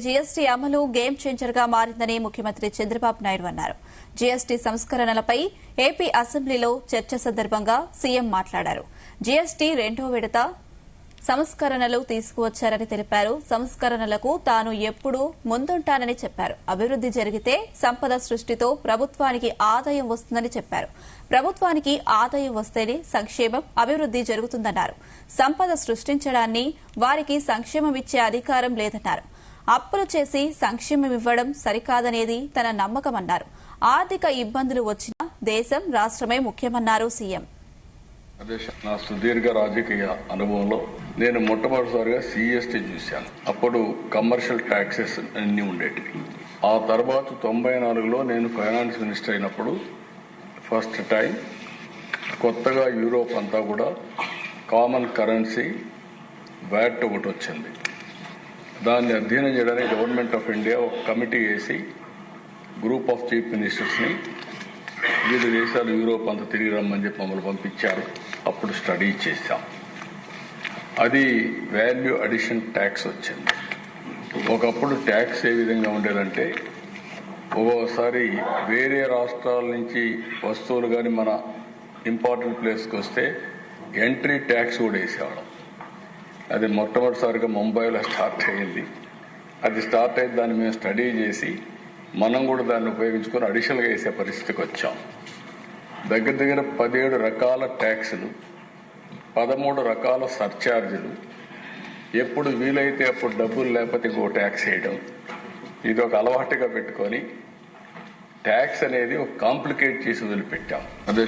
GST అమలు game changer గా మారిందని ముఖ్యమంత్రి చంద్రబాబు నాయుడు అన్నారు. జీఎస్టీ సంస్కరణలపై ఏపీ అసెంబ్లీలో చర్చ సందర్భంగా సీఎం మాట్లాడారు. జీఎస్టీ రెండో విడత సంస్కరణలు తీసుకువచ్చారని తెలిపారు. సంస్కరణలకు తాను ఎప్పుడూ ముందుంటానని చెప్పారు. అభివృద్ది జరిగితే సంపద సృష్టితో ప్రభుత్వానికి ఆదాయం వస్తుందని చెప్పారు. ప్రభుత్వానికి ఆదాయం వస్తేనే సంక్షేమం, అభివృద్ది జరుగుతుందన్నారు. సంపద సృష్టించడాన్ని వారికి సంక్షేమం ఇచ్చే అధికారం లేదన్నారు. అప్పులు చేసి సంక్షేమం ఇవ్వడం సరికాదనేది తన నమ్మకమన్నారు. ఆర్థిక ఇబ్బందులు వచ్చినా దేశం, రాష్ట్రమే ముఖ్యమన్నారు సీఎం. నా సుదీర్ఘ రాజకీయ అనుభవంలో నేను మొట్టమొదటిసారిగా సిఎస్టీ చూశాను. అప్పుడు కమర్షియల్ ట్యాక్సెస్ అన్ని ఉండేటివి. ఆ తర్వాత 94లో నేను ఫైనాన్స్ మినిస్టర్ అయినప్పుడు ఫస్ట్ టైం కొత్తగా యూరోప్ అంతా కూడా కామన్ కరెన్సీ వ్యాట్ ఒకటి వచ్చింది. దాన్ని అధ్యయనం చేయడానికి గవర్నమెంట్ ఆఫ్ ఇండియా ఒక కమిటీ వేసి గ్రూప్ ఆఫ్ చీఫ్ మినిస్టర్స్ని వివిధ దేశాలు యూరోప్ అంతా తిరిగి రమ్మని చెప్పి మమ్మల్ని పంపించారు. అప్పుడు స్టడీ చేశాం. అది వాల్యూ అడిషన్ ట్యాక్స్ వచ్చింది. ఒకప్పుడు ట్యాక్స్ ఏ విధంగా ఉండేదంటే ఒక్కోసారి వేరే రాష్ట్రాల నుంచి వస్తువులు కానీ మన ఇంపార్టెంట్ ప్లేస్కి వస్తే ఎంట్రీ ట్యాక్స్ కూడా వేసేవాళ్ళం. అది మొట్టమొదటిసారిగా ముంబైలో స్టార్ట్ అయ్యింది. అది స్టార్ట్ అయ్యి దాన్ని మేము స్టడీ చేసి మనం కూడా దాన్ని ఉపయోగించుకొని అడిషనల్గా వేసే పరిస్థితికి వచ్చాం. దగ్గర 17 రకాల ట్యాక్సులు, 13 రకాల సర్ఛార్జీలు, ఎప్పుడు వీలైతే అప్పుడు డబ్బులు లేకపోతే ఇంకో ట్యాక్స్ వేయడం, ఇది ఒక అలవాటుగా పెట్టుకొని ట్యాక్స్ అనేది ఒక కాంప్లికేట్ చేసి వదిలిపెట్టాం. అదే